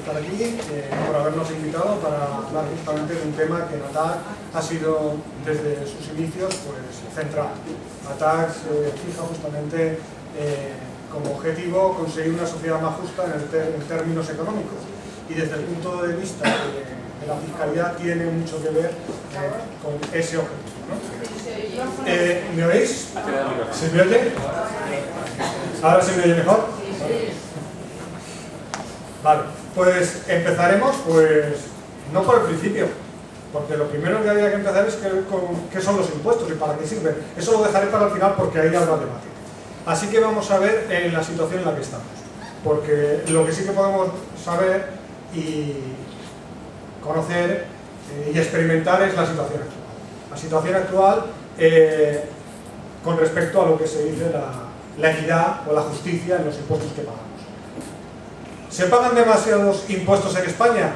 estar aquí, por habernos invitado para hablar justamente de un tema que en ATTAC ha sido desde sus inicios pues, central. ATTAC se fija justamente como objetivo conseguir una sociedad más justa en términos económicos, y desde el punto de vista de la fiscalidad tiene mucho que ver con ese objetivo, ¿no? ¿Me oís? ¿Se me oye? ¿Ahora se me oye mejor? Vale, pues empezaremos, pues no por el principio, porque lo primero que había que empezar es qué son los impuestos y para qué sirven. Eso lo dejaré para el final porque ahí habrá debate. Así que vamos a ver en la situación en la que estamos, porque lo que sí que podemos saber y conocer y experimentar es la situación actual. La situación actual con respecto a lo que se dice la equidad o la justicia en los impuestos que pagamos. ¿Se pagan demasiados impuestos en España?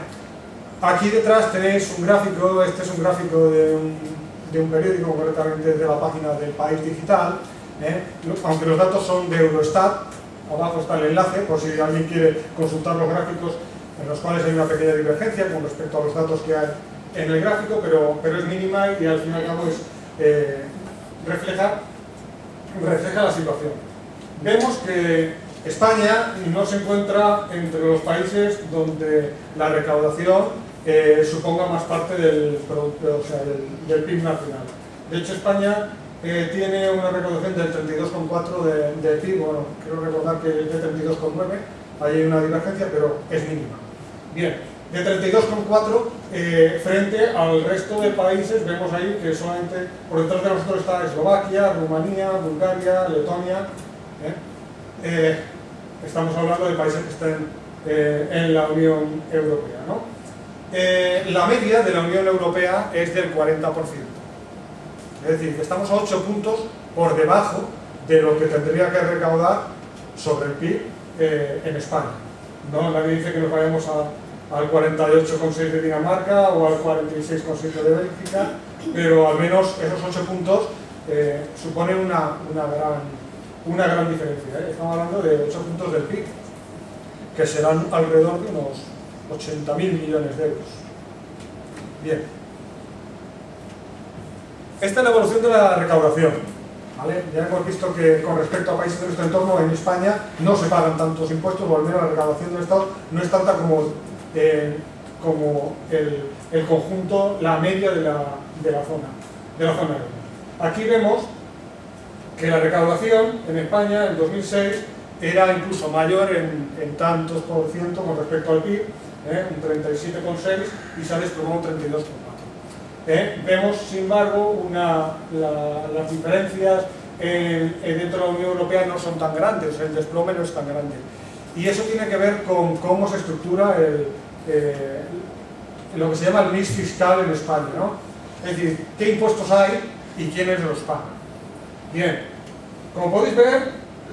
Aquí detrás tenéis un gráfico, este es un gráfico de un periódico, concretamente de la página del País Digital, aunque los datos son de Eurostat. Abajo está el enlace por si alguien quiere consultar los gráficos en los cuales hay una pequeña divergencia con respecto a los datos que hay en el gráfico, pero es mínima y al fin y al cabo refleja la situación. Vemos que España no se encuentra entre los países donde la recaudación suponga más parte del producto, o sea, del PIB nacional. De hecho, España tiene una recaudación del 32,4 del PIB, bueno, quiero recordar que es de 32,9, ahí hay una divergencia, pero es mínima. Bien, de 32,4 frente al resto de países, vemos ahí que solamente por detrás de nosotros está Eslovaquia, Rumanía, Bulgaria, Letonia. Estamos hablando de países que están en la Unión Europea, ¿no? La media de la Unión Europea es del 40%. Es decir, que estamos a 8 puntos por debajo de lo que tendría que recaudar sobre el PIB en España. ¿No? Nadie dice que nos vayamos al 48,6 de Dinamarca o al 46,7 de Bélgica, pero al menos esos 8 puntos suponen una gran diferencia. Estamos hablando de 8 puntos del PIB, que serán alrededor de unos 80.000 millones de euros. Bien. Esta es la evolución de la recaudación. ¿Vale? Ya hemos visto que con respecto a países de nuestro entorno, en España no se pagan tantos impuestos, o al menos la recaudación del Estado no es tanta como el conjunto, la media de la zona euro. Aquí vemos que la recaudación en España en 2006 era incluso mayor en tantos por ciento con respecto al PIB, un 37,6, y se ha desplomado un 32,4. Vemos, sin embargo, las diferencias dentro de la Unión Europea no son tan grandes, el desplome no es tan grande. Y eso tiene que ver con cómo se estructura lo que se llama el mix fiscal en España, ¿no? Es decir, qué impuestos hay y quiénes los pagan. Bien, como podéis ver,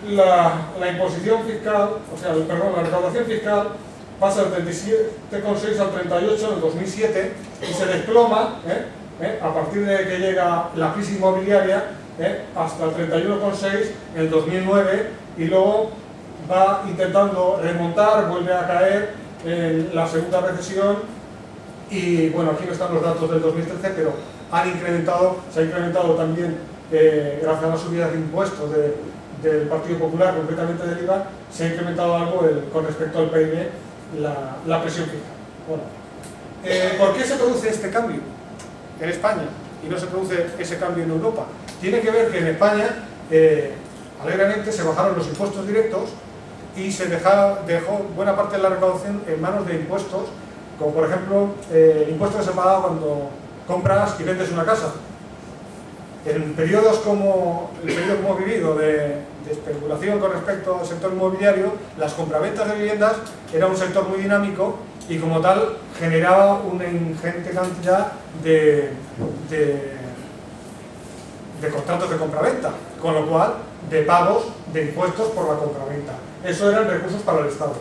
la imposición fiscal, la recaudación fiscal pasa del 37,6 al 38 en el 2007 y se desploma a partir de que llega la crisis inmobiliaria hasta el 31,6 en el 2009, y luego va intentando remontar, vuelve a caer en la segunda recesión. Y bueno, aquí no están los datos del 2013, pero se ha incrementado también, gracias a las subidas de impuestos del Partido Popular, concretamente del IVA, se ha incrementado algo con respecto al PIB la presión fiscal. Bueno, ¿por qué se produce este cambio en España y no se produce ese cambio en Europa? Tiene que ver que en España, alegremente, se bajaron los impuestos directos y se dejó buena parte de la recaudación en manos de impuestos, como por ejemplo el impuesto que se paga cuando compras y vendes una casa. En periodos como el periodo que hemos vivido de especulación con respecto al sector inmobiliario, las compraventas de viviendas era un sector muy dinámico y como tal generaba una ingente cantidad de contratos de compraventa, con lo cual de pagos de impuestos por la compraventa. Eso eran recursos para el Estado.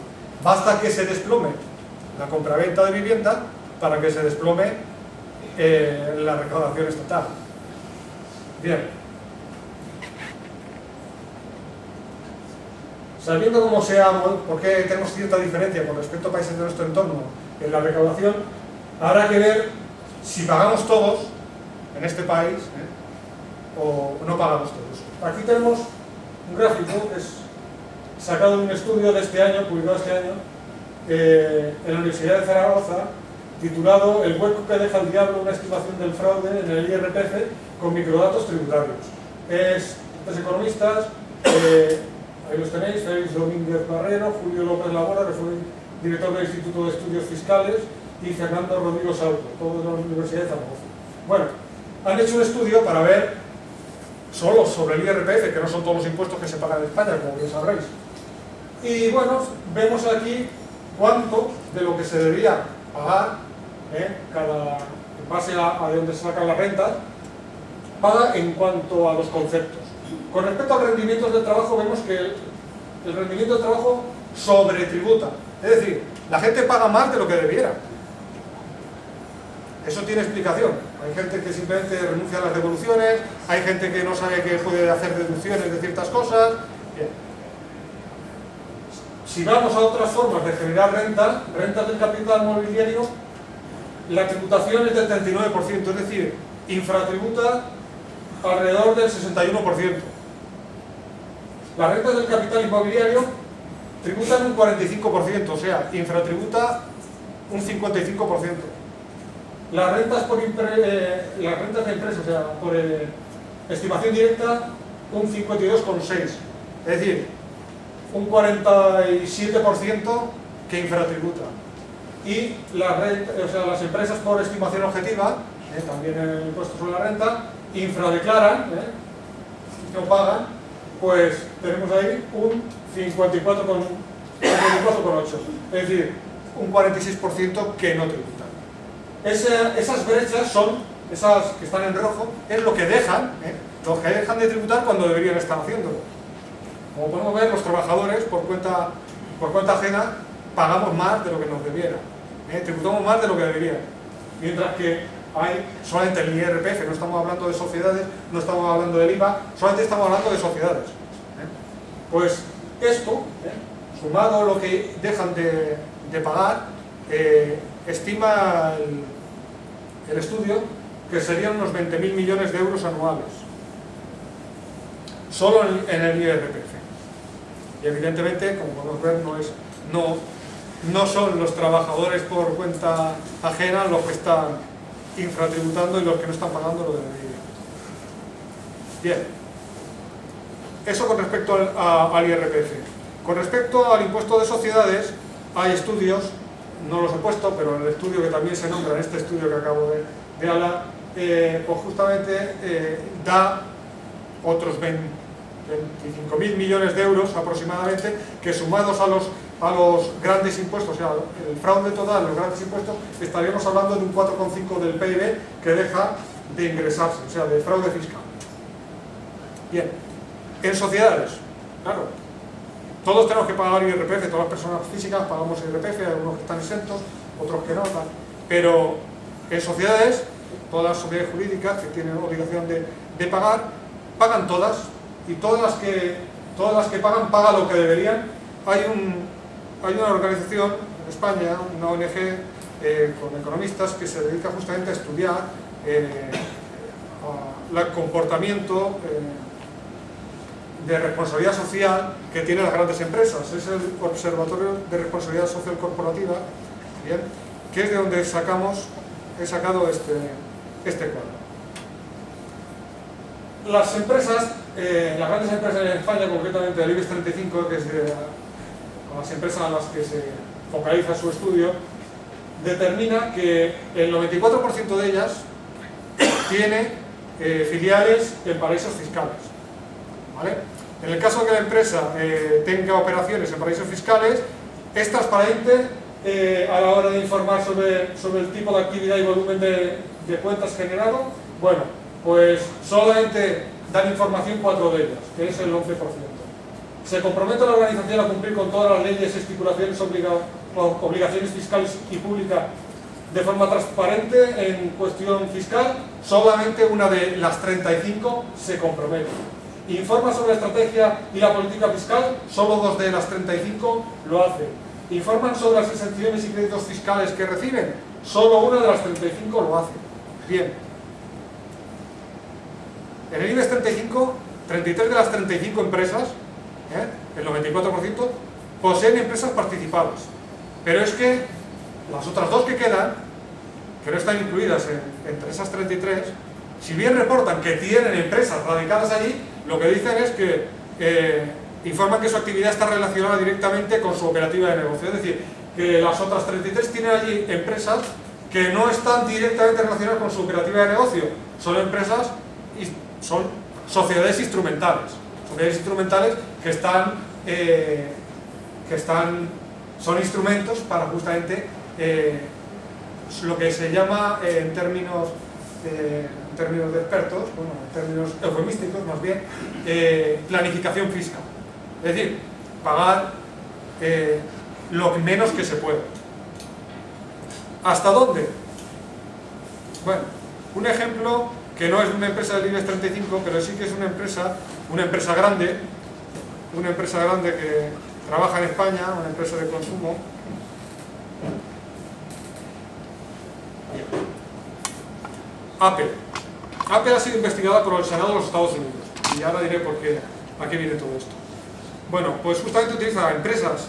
Basta que se desplome la compraventa de vivienda para que se desplome la recaudación estatal. Bien. sabiendo cómo por qué tenemos cierta diferencia con respecto a países de nuestro entorno en la recaudación, habrá que ver si pagamos todos en este país o no pagamos todos. Aquí tenemos un gráfico que es sacado de un estudio de este año, publicado este año, en la Universidad de Zaragoza, titulado "El hueco que deja el diablo, una estimación del fraude en el IRPF con microdatos tributarios". Es tres economistas, ahí los tenéis, Félix Domínguez Barrero, Julio López Labora, que fue director del Instituto de Estudios Fiscales, y Fernando Rodrigo Salto, todos de la Universidad de Zaragoza. Bueno, han hecho un estudio para ver solo sobre el IRPF, que no son todos los impuestos que se pagan en España, como bien sabréis. Y bueno, vemos aquí cuánto de lo que se debería pagar, en base a de donde se sacan las rentas, paga en cuanto a los conceptos. Con respecto a rendimientos del trabajo, vemos que el rendimiento del trabajo sobretributa. Es decir, la gente paga más de lo que debiera. Eso tiene explicación. Hay gente que simplemente renuncia a las devoluciones, hay gente que no sabe que puede hacer deducciones de ciertas cosas. Bien. Si vamos a otras formas de generar rentas del capital mobiliario, la tributación es del 39%, es decir, infratributa alrededor del 61%. Las rentas del capital inmobiliario tributan un 45%, o sea, infratributa un 55%. Las rentas de empresa, o sea, por estimación directa, un 52,6%. Es decir, un 47% que infratributa. Y las empresas por estimación objetiva, también el impuesto sobre la renta, infradeclaran, no pagan, pues tenemos ahí un 54,8%. Es decir, un 46% que no tributan. Esas brechas son, esas que están en rojo, es lo que dejan de tributar cuando deberían estar haciéndolo. Como podemos ver, los trabajadores por cuenta ajena pagamos más de lo que nos debiera, tributamos más de lo que deberían, mientras que hay solamente el IRPF, no estamos hablando de sociedades, no estamos hablando del IVA, solamente estamos hablando de sociedades. Pues esto, sumado a lo que dejan de pagar, estima el estudio que serían unos 20.000 millones de euros anuales, solo en el IRPF. Y evidentemente, como podemos ver, no son los trabajadores por cuenta ajena los que están infratributando y los que no están pagando lo de debería. Bien, eso con respecto al IRPF. Con respecto al impuesto de sociedades, hay estudios, no los he puesto, pero en el estudio que también se nombra, en este estudio que acabo de hablar, pues justamente da otros 25.000 millones de euros aproximadamente, que sumados a los grandes impuestos, o sea, el fraude total, los grandes impuestos, estaríamos hablando de un 4,5% del PIB que deja de ingresarse, o sea, de fraude fiscal. Bien, en sociedades, claro, todos tenemos que pagar IRPF, todas las personas físicas pagamos IRPF, hay algunos que están exentos, otros que no, tal. Pero en sociedades, todas las sociedades jurídicas que tienen obligación de pagar, pagan todas, y todas las que pagan lo que deberían. Hay una organización en España, una ONG con economistas que se dedica justamente a estudiar el comportamiento de responsabilidad social que tienen las grandes empresas. Es el Observatorio de Responsabilidad Social Corporativa, ¿bien?, que es de donde he sacado este cuadro. Las empresas, las grandes empresas en España, concretamente el IBEX 35, que es las empresas a las que se focaliza su estudio, determina que el 94% de ellas tiene filiales en paraísos fiscales, ¿vale? En el caso de que la empresa tenga operaciones en paraísos fiscales, es transparente a la hora de informar sobre el tipo de actividad y volumen de cuentas generado. Bueno, pues solamente dan información 4 de ellas, que es el 11%. Se compromete la organización a cumplir con todas las leyes, estipulaciones, obligaciones fiscales y públicas de forma transparente en cuestión fiscal. Solamente una de las 35 se compromete. Informa sobre la estrategia y la política fiscal, solo 2 de las 35 lo hacen. Informan sobre las exenciones y créditos fiscales que reciben, solo 1 de las 35 lo hace. Bien. En el IBEX 35, 33 de las 35 empresas, el 94%, poseen empresas participadas. Pero es que las otras 2 que quedan, que no están incluidas entre esas 33, si bien reportan que tienen empresas radicadas allí, lo que dicen es que informan que su actividad está relacionada directamente con su operativa de negocio. Es decir, que las otras 33 tienen allí empresas que no están directamente relacionadas con su operativa de negocio. Son empresas, son sociedades instrumentales. Sociedades instrumentales son instrumentos para justamente lo que se llama en términos de expertos, bueno, en términos eufemísticos más bien, planificación fiscal. Es decir, pagar lo menos que se pueda. ¿Hasta dónde? Bueno, un ejemplo que no es una empresa del IBEX 35, pero sí que es una empresa grande que trabaja en España, una empresa de consumo. Apple. Apple ha sido investigada por el Senado de los Estados Unidos. Y ahora diré por qué, a qué viene todo esto. Bueno, pues justamente utiliza empresas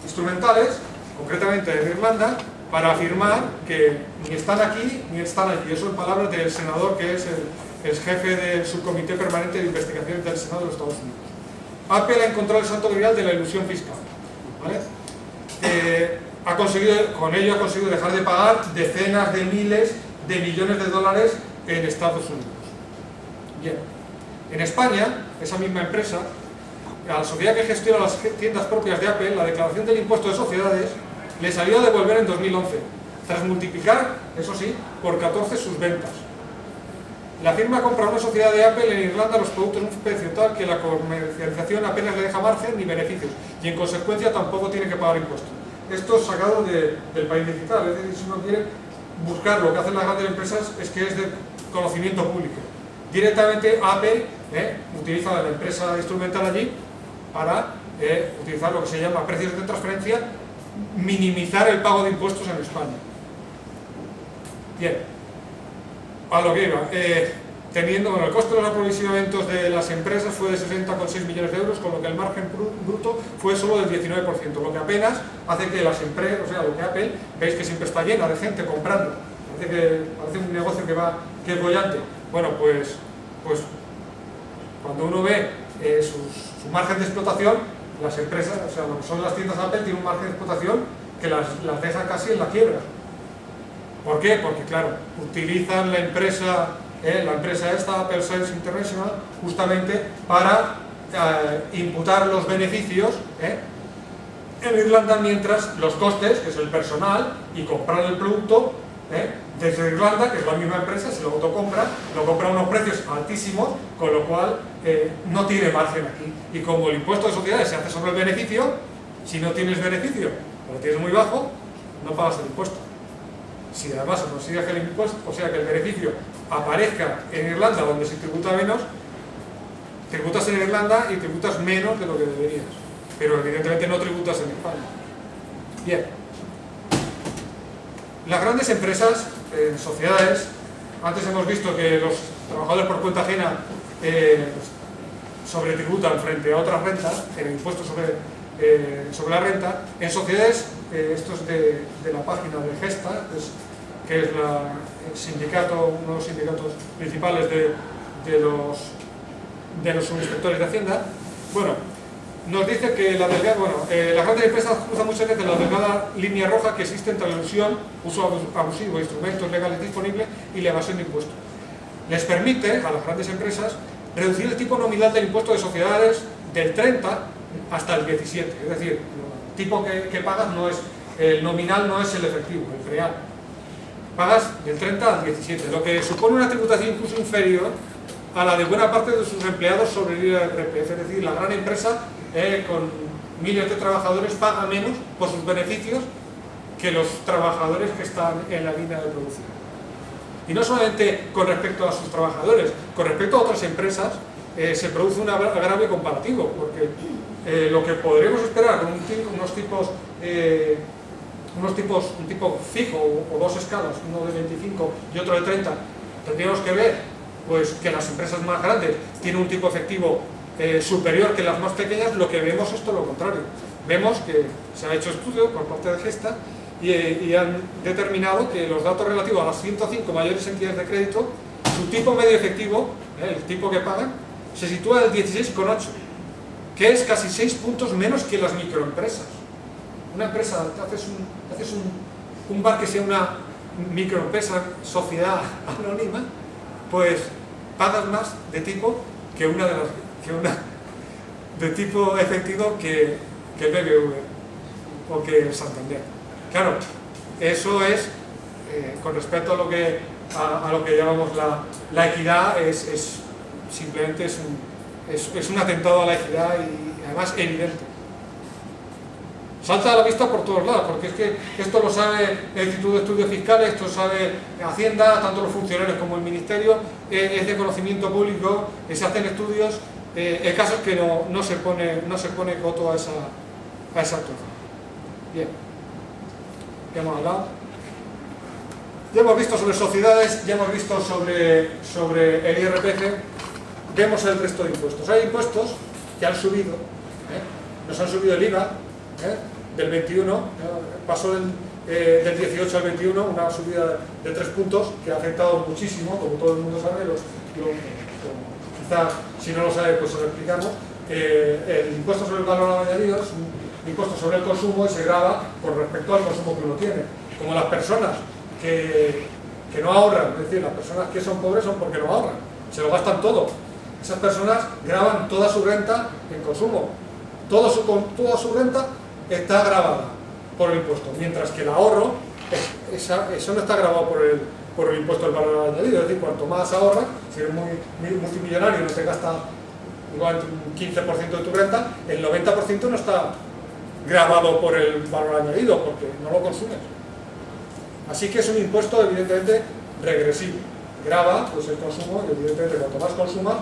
instrumentales, concretamente en Irlanda, para afirmar que ni están aquí ni están allí. Eso en palabras del senador, que es el jefe del subcomité permanente de investigaciones del Senado de los Estados Unidos. Apple ha encontrado el santo grial de la ilusión fiscal, ¿vale? Con ello ha conseguido dejar de pagar decenas de miles de millones de dólares en Estados Unidos. Bien, en España, esa misma empresa, a la sociedad que gestiona las tiendas propias de Apple, la declaración del impuesto de sociedades le salió a devolver en 2011, tras multiplicar, eso sí, por 14 sus ventas. La firma compra una sociedad de Apple en Irlanda los productos a un precio tal que la comercialización apenas le deja margen ni beneficios, y en consecuencia tampoco tiene que pagar impuestos. Esto es sacado del país digital, es decir, si uno quiere buscar lo que hacen las grandes empresas, es que es de conocimiento público. Directamente Apple utiliza la empresa instrumental allí para utilizar lo que se llama precios de transferencia, minimizar el pago de impuestos en España. Bien, a lo que iba, el coste de los aprovisionamientos de las empresas fue de 60,6 millones de euros, con lo que el margen bruto fue solo del 19%, lo que apenas hace que las empresas, o sea, lo que Apple, veis que siempre está llena de gente comprando, parece un negocio que es bollante. Bueno, pues cuando uno ve su margen de explotación, las empresas, o sea, lo que son las tiendas Apple, tienen un margen de explotación que las deja casi en la quiebra. ¿Por qué? Porque, claro, utilizan la empresa esta, Apple Sales International, justamente para imputar los beneficios en Irlanda, mientras los costes, que es el personal, y comprar el producto desde Irlanda, que es la misma empresa, se lo autocompra, lo compra a unos precios altísimos, con lo cual no tiene margen aquí. Y como el impuesto de sociedades se hace sobre el beneficio, si no tienes beneficio o lo tienes muy bajo, no pagas el impuesto. Si además consigues que el impuesto, o sea, que el beneficio aparezca en Irlanda, donde se tributa menos, tributas en Irlanda y tributas menos de lo que deberías, pero evidentemente no tributas en España. Bien, las grandes empresas, sociedades, antes hemos visto que los trabajadores por cuenta ajena sobretributan frente a otras rentas, en el impuesto sobre la renta. En sociedades, esto es de la página de Gesta, que es el sindicato, uno de los sindicatos principales de los subinspectores de Hacienda. Bueno, nos dice que las grandes empresas cruzan muchas veces la delgada línea roja que existe entre la ilusión, uso abusivo de instrumentos legales disponibles y la evasión de impuestos. Les permite a las grandes empresas reducir el tipo nominal del impuesto de sociedades del 30 hasta el 17, es decir, el tipo que pagas el nominal no es el efectivo, el real. Pagas del 30 al 17, lo que supone una tributación incluso inferior a la de buena parte de sus empleados sobre el IRPF, es decir, la gran empresa con miles de trabajadores paga menos por sus beneficios que los trabajadores que están en la línea de producción. Y no solamente con respecto a sus trabajadores, con respecto a otras empresas, se produce un agravio comparativo, porque lo que podríamos esperar con un tipo fijo o dos escalas, uno de 25 y otro de 30, tendríamos que ver pues, que las empresas más grandes tienen un tipo efectivo superior que las más pequeñas. Lo que vemos es todo lo contrario. Vemos que se ha hecho estudio por parte de Gesta y han determinado que los datos relativos a las 105 mayores entidades de crédito, su tipo medio efectivo, el tipo que pagan, se sitúa en el 16,8, que es casi 6 puntos menos que las microempresas. Una empresa, haces un bar que sea una microempresa, sociedad anónima, pues pagas más de tipo que una de tipo efectivo que el BBV o que el Santander. Claro, eso es con respecto a lo que llamamos la equidad, simplemente es un atentado a la equidad y además evidente. Salta a la vista por todos lados, porque es que esto lo sabe el Instituto de Estudios Fiscales, esto sabe Hacienda, tanto los funcionarios como el Ministerio, es de conocimiento público, se hacen estudios. El caso es que no se pone coto a esa actuación. Bien, ya hemos hablado. Ya hemos visto sobre sociedades, ya hemos visto sobre el IRPF. Vemos el resto de impuestos. Hay impuestos que han subido, nos han subido el IVA, del 21, pasó del 18 al 21, una subida de 3 puntos que ha afectado muchísimo, como todo el mundo sabe. Quizás si no lo sabe, pues se lo explicamos. El impuesto sobre el valor añadido es un impuesto sobre el consumo y se grava con respecto al consumo que uno tiene. Como las personas que no ahorran, es decir, las personas que son pobres son porque no ahorran, se lo gastan todo. Esas personas gravan toda su renta en consumo. Toda su renta está grabada por el impuesto, mientras que el ahorro, eso no está grabado por el impuesto del valor añadido. Es decir, cuanto más ahorras, si eres muy multimillonario y no te gasta igual un 15% de tu renta, el 90% no está grabado por el valor añadido, porque no lo consumes. Así que es un impuesto evidentemente regresivo. Grava pues, el consumo y evidentemente cuanto más consumas,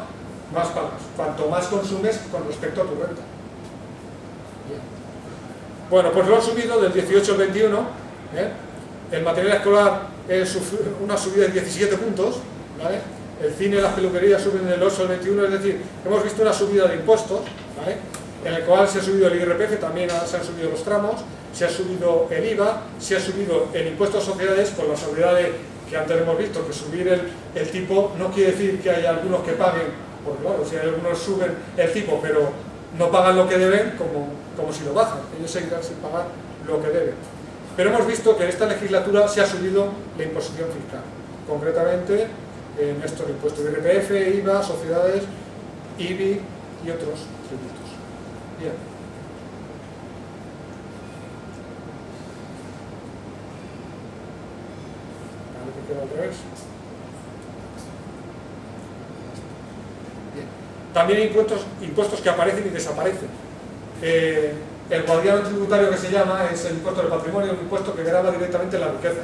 más pagas. Cuanto más consumes con respecto a tu renta. Bien. Bueno, pues lo han subido del 18 al 21. El material escolar es una subida de 17 puntos. ¿Vale? El cine y las peluquerías suben del 8 al 21, es decir, hemos visto una subida de impuestos, ¿vale? En el cual se ha subido el IRPF, también se han subido los tramos, se ha subido el IVA, se ha subido el impuesto a sociedades, con la salvedad que antes hemos visto, que subir el tipo no quiere decir que haya algunos que paguen, porque claro, si hay algunos suben el tipo, pero no pagan lo que deben, como si lo bajan, ellos seguirán sin pagar lo que deben. Pero hemos visto que en esta legislatura se ha subido la imposición fiscal, concretamente en estos impuestos de IRPF, IVA, sociedades, IBI y otros tributos. Bien. A ver qué queda al revés. Bien. También hay impuestos que aparecen y desaparecen. El guardián tributario que se llama es el impuesto del patrimonio, un impuesto que grava directamente la riqueza.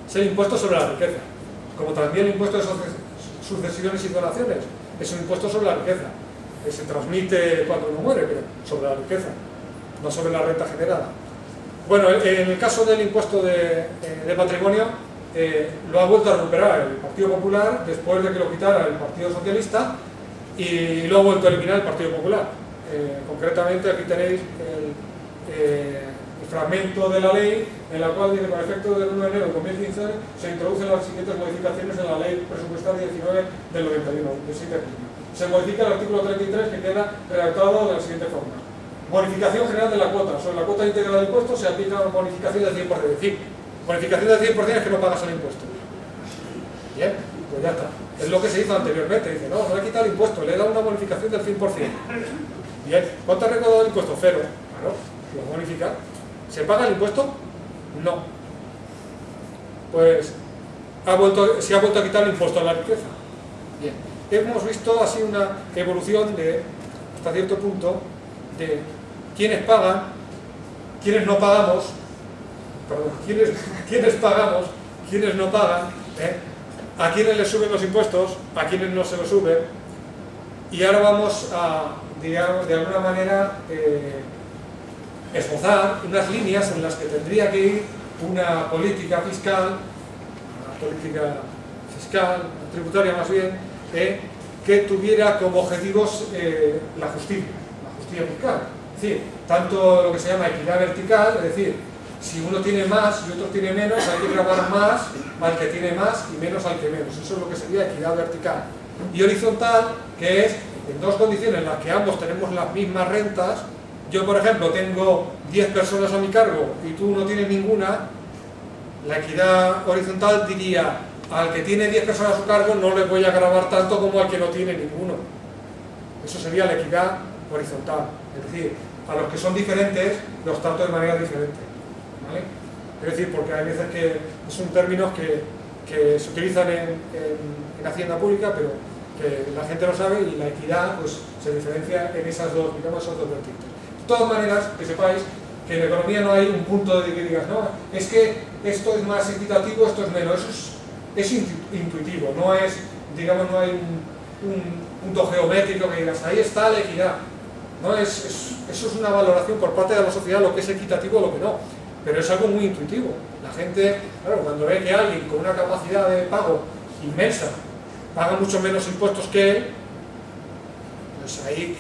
Es el impuesto sobre la riqueza. Como también el impuesto de sucesiones y donaciones, es un impuesto sobre la riqueza, que se transmite cuando uno muere, pero sobre la riqueza, no sobre la renta generada. Bueno, en el caso del impuesto de patrimonio, lo ha vuelto a recuperar el Partido Popular después de que lo quitara el Partido Socialista y lo ha vuelto a eliminar el Partido Popular. Concretamente aquí tenéis el fragmento de la ley en la cual dice: con efecto del 1 de enero de 2015 se introducen las siguientes modificaciones en la ley presupuestaria 19 del 91, de 7 de junio. Se modifica el artículo 33, que queda redactado de la siguiente forma: bonificación general de la cuota. Sobre la cuota íntegra del impuesto se aplica una bonificación del 100%. Es decir, bonificación del 100% es que no pagas el impuesto. Bien, pues ya está. Es lo que se hizo anteriormente. Dice: no he quitado el impuesto, le he dado una bonificación del 100%. Bien, ¿cuánto ha recaudado el impuesto? Cero. Claro, lo bonifica. ¿Se paga el impuesto? No. Pues se ha vuelto a quitar el impuesto a la riqueza. Bien. Hemos visto así una evolución hasta cierto punto de quiénes pagan, quiénes no pagamos, perdón, quiénes pagamos, quiénes no pagan, a quiénes les suben los impuestos, a quiénes no se los suben, Y ahora vamos a, digamos, de alguna manera esbozar unas líneas en las que tendría que ir una política fiscal, tributaria más bien, que tuviera como objetivos la justicia fiscal. Es decir, tanto lo que se llama equidad vertical, es decir, si uno tiene más y otro tiene menos, hay que gravar más al que tiene más y menos al que menos. Eso es lo que sería equidad vertical. Y horizontal, que es en dos condiciones en las que ambos tenemos las mismas rentas. Yo, por ejemplo, tengo 10 personas a mi cargo y tú no tienes ninguna. La equidad horizontal diría, al que tiene 10 personas a su cargo no le voy a gravar tanto como al que no tiene ninguno. Eso sería la equidad horizontal. Es decir, a los que son diferentes los trato de manera diferente. ¿Vale? Es decir, porque hay veces que son términos que se utilizan en Hacienda Pública, pero que la gente no sabe, y la equidad pues se diferencia en esas dos, digamos, esas dos vertientes. De todas maneras, que sepáis que en economía no hay un punto de que digas, no, es que esto es más equitativo, esto es menos. Eso es intuitivo, no es, digamos, no hay un punto geométrico que digas, ahí está la equidad. No, eso es una valoración por parte de la sociedad, lo que es equitativo o lo que no, pero es algo muy intuitivo. La gente, claro, cuando ve que alguien con una capacidad de pago inmensa paga mucho menos impuestos que él, pues ahí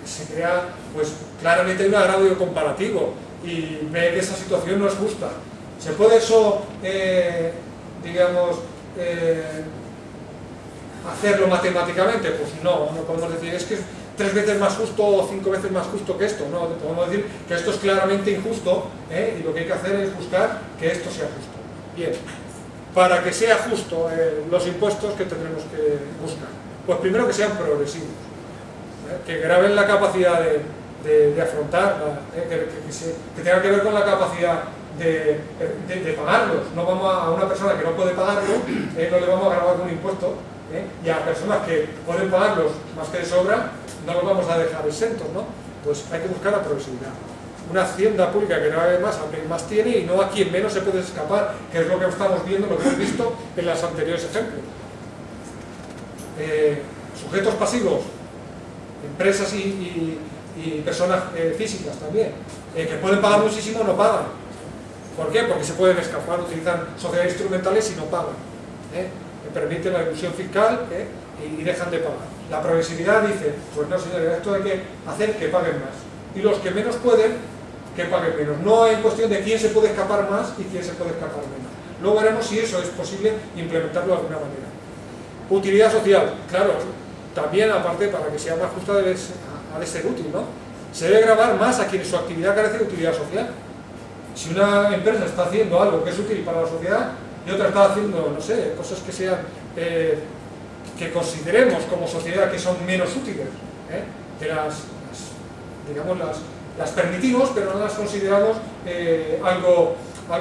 se crea, pues claramente un agravio comparativo y ve que esa situación no es justa. ¿Se puede eso, digamos, hacerlo matemáticamente? Pues no podemos decir, es que es 3 veces más justo o 5 veces más justo que esto. No, podemos decir que esto es claramente injusto, y lo que hay que hacer es buscar que esto sea justo. Bien, para que sea justo los impuestos, ¿qué tendremos que buscar? Pues primero que sean progresivos, que graben la capacidad de afrontar, que tenga que ver con la capacidad de pagarlos. No vamos a una persona que no puede pagarlo, no le vamos a grabar con un impuesto, y a personas que pueden pagarlos más que de sobra, no los vamos a dejar exentos, ¿no? Pues hay que buscar la progresividad. Una hacienda pública que grabe más a quien más tiene y no a quien menos se puede escapar, que es lo que estamos viendo, lo que hemos visto en los anteriores ejemplos. Sujetos pasivos, empresas y personas físicas también, que pueden pagar muchísimo, no pagan. ¿Por qué? Porque se pueden escapar, utilizan sociedades instrumentales y no pagan. Permiten la ilusión fiscal, y dejan de pagar. La progresividad dice, pues no señores, esto hay que hacer que paguen más. Y los que menos pueden, que paguen menos. No hay cuestión de quién se puede escapar más y quién se puede escapar menos. Luego veremos si eso es posible implementarlo de alguna manera. Utilidad social, claro, también aparte para que sea más justa ha de ser útil, ¿no? Se debe gravar más a quienes su actividad carece de utilidad social. Si una empresa está haciendo algo que es útil para la sociedad y otra está haciendo, no sé, cosas que sean, que consideremos como sociedad que son menos útiles, que las permitimos, pero no las consideramos algo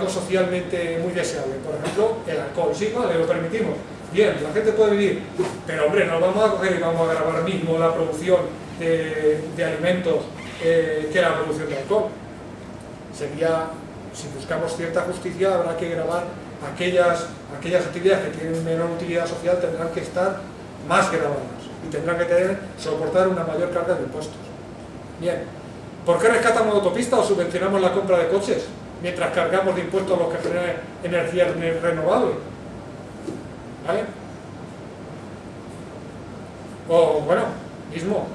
socialmente muy deseable. Por ejemplo, el alcohol, sí, vale, lo permitimos. Bien, la gente puede vivir, pero hombre, no vamos a coger y vamos a gravar mismo la producción de alimentos que la producción de alcohol. Sería, si buscamos cierta justicia, habrá que gravar aquellas actividades que tienen menor utilidad social, tendrán que estar más grabadas y tendrán que soportar una mayor carga de impuestos. Bien, ¿por qué rescatamos autopistas o subvencionamos la compra de coches mientras cargamos de impuestos a los que generan energía renovable? ¿Vale? O bueno, mismo,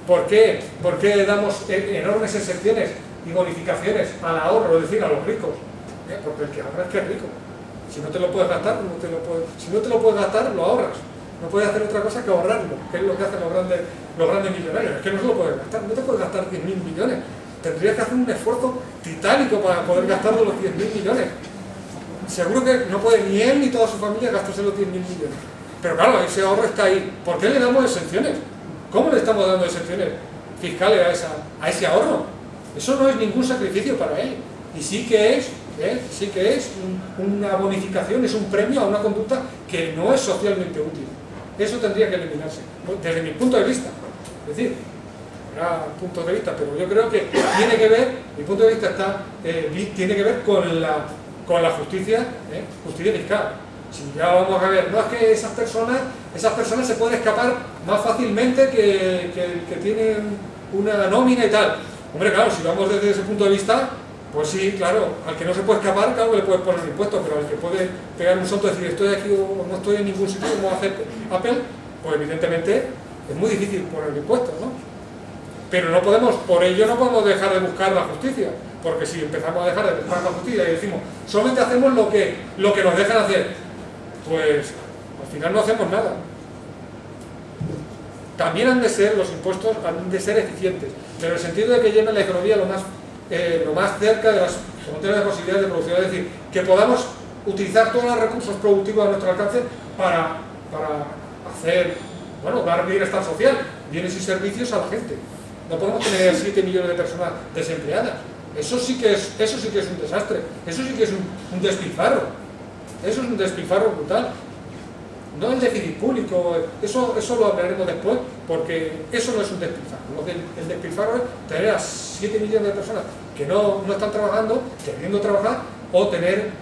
¿por qué damos enormes excepciones y bonificaciones al ahorro, es decir, a los ricos? Porque el que ahorra es que es rico. Si no te lo puedes gastar, si no te lo puedes gastar, lo ahorras. No puedes hacer otra cosa que ahorrarlo, que es lo que hacen los grandes millonarios. Es que no se lo puedes gastar, no te puedes gastar 10.000 millones. Tendrías que hacer un esfuerzo titánico para poder gastarlo los 10.000 millones. Seguro que no puede ni él ni toda su familia gastarse los 10.000 millones. Pero claro, ese ahorro está ahí. ¿Por qué le damos exenciones? ¿Cómo le estamos dando exenciones fiscales a ese ahorro? Eso no es ningún sacrificio para él. Y sí que es una bonificación, es un premio a una conducta que no es socialmente útil. Eso tendría que eliminarse, desde mi punto de vista. Es decir, habrá puntos de vista, pero yo creo que tiene que ver, mi punto de vista tiene que ver con la justicia fiscal. Si ya vamos a ver, no es que esas personas se pueden escapar más fácilmente que tienen una nómina y tal. Hombre, claro, si vamos desde ese punto de vista, pues sí, claro, al que no se puede escapar, claro que le puedes poner un impuesto, pero al que puede pegar un salto y decir estoy aquí o no estoy en ningún sitio, como hace Apple, pues evidentemente es muy difícil poner impuestos, ¿no? Pero no podemos, por ello no podemos dejar de buscar la justicia, porque si empezamos a dejar de buscar la justicia y decimos solamente hacemos lo que nos dejan hacer, pues al final no hacemos nada. También los impuestos han de ser eficientes, pero en el sentido de que lleven la economía lo más cerca de las fronteras de posibilidades de producción, es decir, que podamos utilizar todos los recursos productivos a nuestro alcance para hacer, bueno, dar bienestar social, bienes y servicios a la gente. No podemos tener 7 millones de personas desempleadas. Eso sí que es un desastre, eso sí que es un despilfarro. Eso es un despilfarro brutal. No el déficit público, eso lo hablaremos después, porque eso no es un despilfarro. El despilfarro es tener a 7 millones de personas que no están trabajando, queriendo trabajar, o tener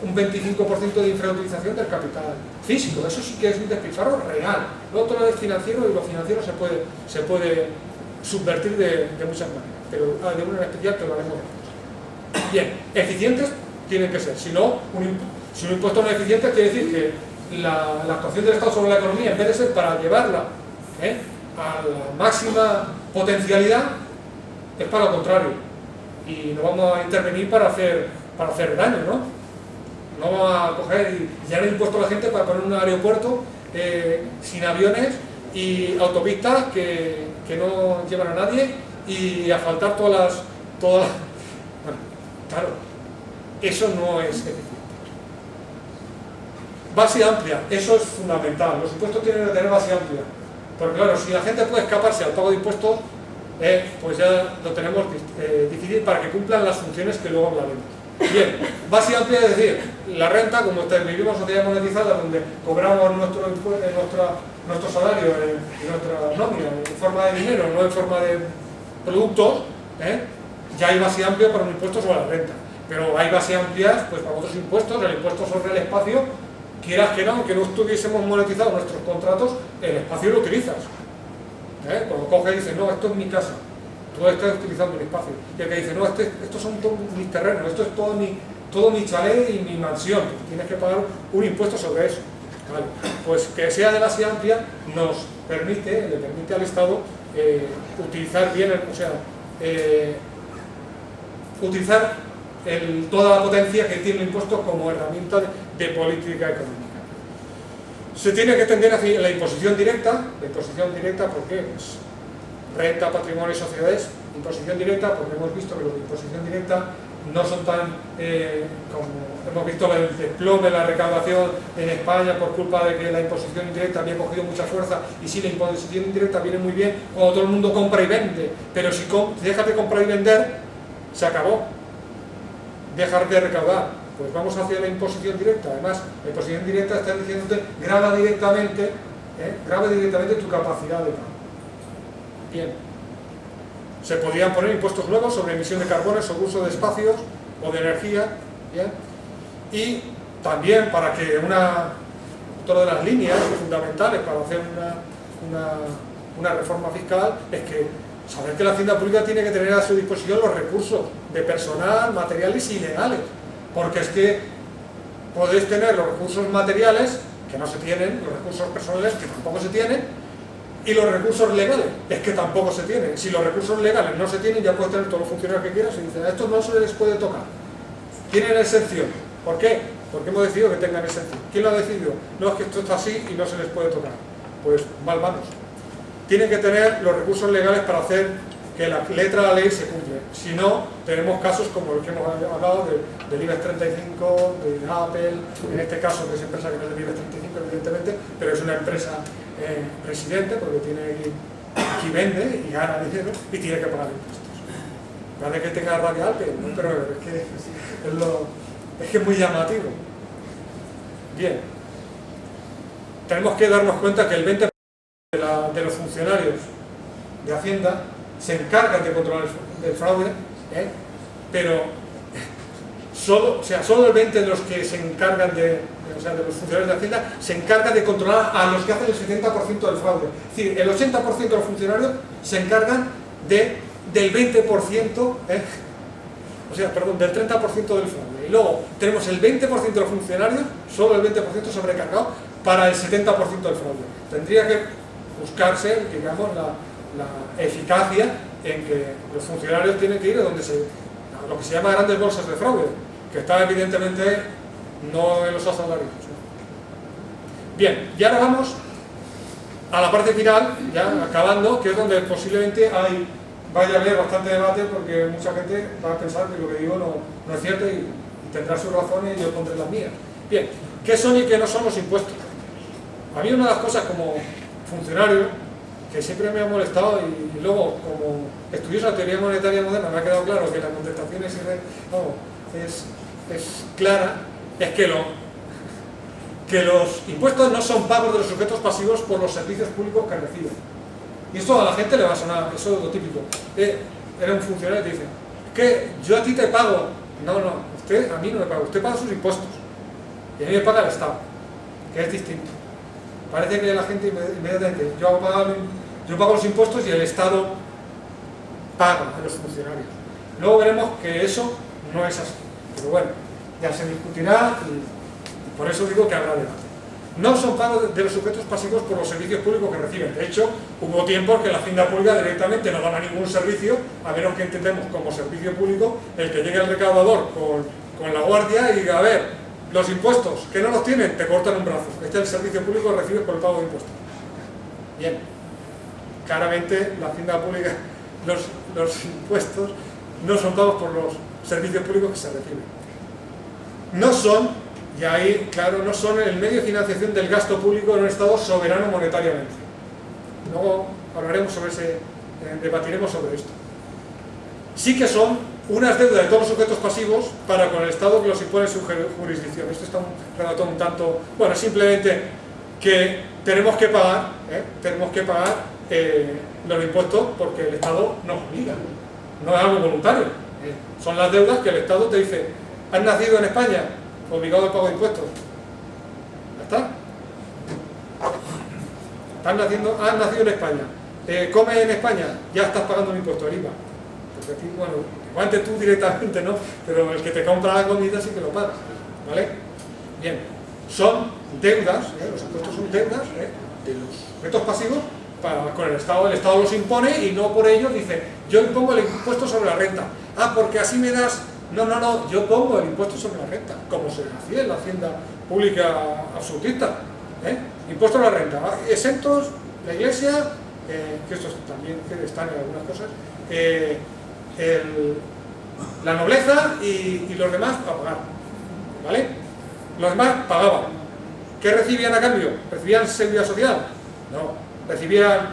un 25% de infrautilización del capital físico. Eso sí que es un despilfarro real. Lo otro es financiero, y lo financiero se puede subvertir de muchas maneras, pero de una en especial que lo haremos después. Bien, eficientes tienen que ser, si un impuesto no es eficiente quiere decir que la actuación del Estado sobre la economía, en vez de ser para llevarla a la máxima potencialidad, es para lo contrario, y no vamos a intervenir para hacer daño, ¿no? No vamos a coger y llenar el impuesto a la gente para poner un aeropuerto sin aviones y autopistas que no llevan a nadie y asfaltar todas bueno, claro, eso no es eficiente. Base amplia, eso es fundamental. Los impuestos tienen que tener base amplia, porque claro, si la gente puede escaparse al pago de impuestos, pues ya lo tenemos difícil para que cumplan las funciones que luego hablaremos. Bien, base amplia es decir, la renta, como vivimos sociedad monetizada, donde cobramos nuestro salario y nuestra nómina en forma de dinero, no en forma de productos, ya hay base amplia para un impuesto sobre la renta. Pero hay base amplias pues, para otros impuestos, el impuesto sobre el espacio, quieras que no, aunque no estuviésemos monetizados nuestros contratos, el espacio lo utilizas. Cuando coges y dices, no, esto es mi casa, tú estás utilizando el espacio. Y el que dice, no, estos son todos mis terrenos, esto es todo mi chalet y mi mansión, tienes que pagar un impuesto sobre eso. Vale. Pues que sea de base amplia le permite al Estado utilizar bien, utilizar toda la potencia que tiene el impuesto como herramienta de política económica. Se tiene que tender hacia la imposición directa. La imposición directa, ¿por qué? Pues renta, patrimonio y sociedades. Imposición directa, porque hemos visto que los de imposición directa no son tan, como hemos visto el desplome, la recaudación en España por culpa de que la imposición indirecta había cogido mucha fuerza, y sí, la imposición indirecta viene muy bien cuando todo el mundo compra y vende, pero si dejas de comprar y vender, se acabó. Dejar de recaudar, pues vamos hacia la imposición directa. Además, la imposición directa está diciéndote, grava directamente tu capacidad de pago. Bien. Se podrían poner impuestos nuevos sobre emisión de carbono, sobre uso de espacios o de energía. ¿Bien? Y también para que otra de las líneas fundamentales para hacer una reforma fiscal es que saber que la hacienda pública tiene que tener a su disposición los recursos de personal, materiales y legales, porque es que podéis tener los recursos materiales que no se tienen, los recursos personales que tampoco se tienen, y los recursos legales es que tampoco se tienen. Si los recursos legales no se tienen, ya puedes tener todos los funcionarios que quieras y dicen, a estos no se les puede tocar, tienen exención. ¿Por qué? Porque hemos decidido que tengan exención. ¿Quién lo ha decidido? No, es que esto está así y no se les puede tocar. Pues mal vamos. Tienen que tener los recursos legales para hacer que la letra de la ley se cumpla. Si no, tenemos casos como los que hemos hablado del IBEX 35, de Apple, en este caso que es empresa que no es del IBEX 35 evidentemente, pero es una empresa residente porque aquí vende y gana dinero y tiene que pagar impuestos. Parece que tenga radial, pero es que es muy llamativo. Bien, tenemos que darnos cuenta que el 20% de los funcionarios de Hacienda se encargan de controlar el fraude, pero solo el 20% de los que se encargan de los funcionarios de Hacienda, se encarga de controlar a los que hacen el 70% del fraude. Es decir, el 80% de los funcionarios se encargan del 20%, del 30% del fraude. Y luego tenemos el 20% de los funcionarios, solo el 20% sobrecargado para el 70% del fraude. Tendría que buscarse, digamos, la eficacia en que los funcionarios tienen que ir a lo que se llama grandes bolsas de fraude, que está evidentemente no en los asalarios. Bien, y ahora vamos a la parte final, ya acabando, que es donde posiblemente vaya a haber bastante debate, porque mucha gente va a pensar que lo que digo no es cierto y tendrá sus razones y yo pondré las mías. Bien, ¿qué son y qué no son los impuestos? A mí una de las cosas como funcionario que siempre me ha molestado, y luego como estudioso la teoría monetaria moderna me ha quedado claro que la contestación es clara, es que los impuestos no son pagos de los sujetos pasivos por los servicios públicos que reciben. Y esto a la gente le va a sonar, eso es lo típico. Era un funcionario y te dice, que yo a ti te pago. No, usted a mí no me paga, usted paga sus impuestos. Y a mí me paga el Estado, que es distinto. Parece que la gente inmediatamente, yo pago los impuestos y el Estado paga a los funcionarios. Luego veremos que eso no es así. Pero bueno, ya se discutirá y por eso digo que habrá debate. No son pagos de los sujetos pasivos por los servicios públicos que reciben. De hecho, hubo tiempos que la Hacienda Pública directamente no daba ningún servicio, a menos que entendemos como servicio público el que llegue el recaudador con la guardia y diga, a ver, los impuestos que no los tienen, te cortan un brazo. Este es el servicio público que recibes por el pago de impuestos. Bien, claramente la Hacienda Pública, los impuestos no son pagos por los servicios públicos que se reciben. No son, y ahí, claro, no son el medio de financiación del gasto público en un Estado soberano monetariamente. Luego hablaremos debatiremos sobre esto. Sí que son unas deudas de todos los sujetos pasivos para con el Estado que los impone en su jurisdicción. Esto está un tanto, bueno, simplemente que tenemos que pagar los impuestos porque el Estado nos obliga, no es algo voluntario. Son las deudas que el Estado te dice, ¿has nacido en España? Obligado al pago de impuestos. Ya está. Has nacido en España. Comes en España, ya estás pagando el impuesto, el IVA. Porque aquí, bueno, igualmente tú directamente no, pero el que te compra la comida sí que lo pagas. ¿Vale? Bien. Son deudas, los impuestos son deudas de los sujetos pasivos con el Estado. El Estado los impone y no por ello dice, yo impongo el impuesto sobre la renta. Porque así me das. No, yo pongo el impuesto sobre la renta, como se hacía en la Hacienda Pública absolutista. Impuesto sobre la renta, exentos, la Iglesia, que estos también están en algunas cosas, la nobleza y los demás a pagar. ¿Vale? Los demás pagaban. ¿Qué recibían a cambio? ¿Recibían seguridad social? No. ¿Recibían